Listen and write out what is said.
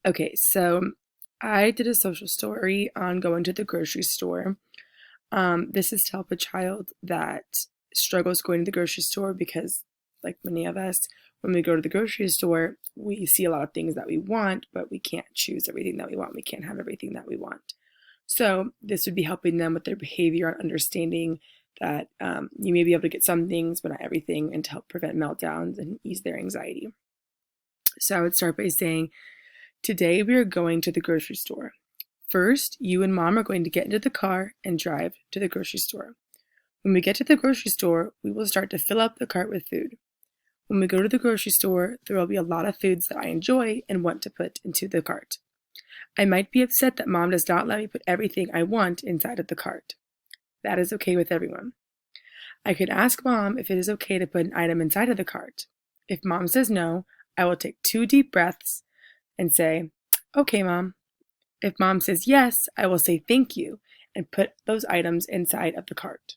Okay, so I did a social story on going to the grocery store. This is to help a child that struggles going to the grocery store because, like many of us, when we go to the grocery store, we see a lot of things that we want, but we can't choose everything that we want. We can't have everything that we want. So, this would be helping them with their behavior and understanding that you may be able to get some things, but not everything, and to help prevent meltdowns and ease their anxiety. So, I would start by saying, today we are going to the grocery store. First, you and mom are going to get into the car and drive to the grocery store. When we get to the grocery store, we will start to fill up the cart with food. When we go to the grocery store, there will be a lot of foods that I enjoy and want to put into the cart. I might be upset that mom does not let me put everything I want inside of the cart. That is okay with everyone. I could ask mom if it is okay to put an item inside of the cart. If mom says no, I will take 2 deep breaths and say, "Okay, mom." If mom says yes, I will say thank you and put those items inside of the cart.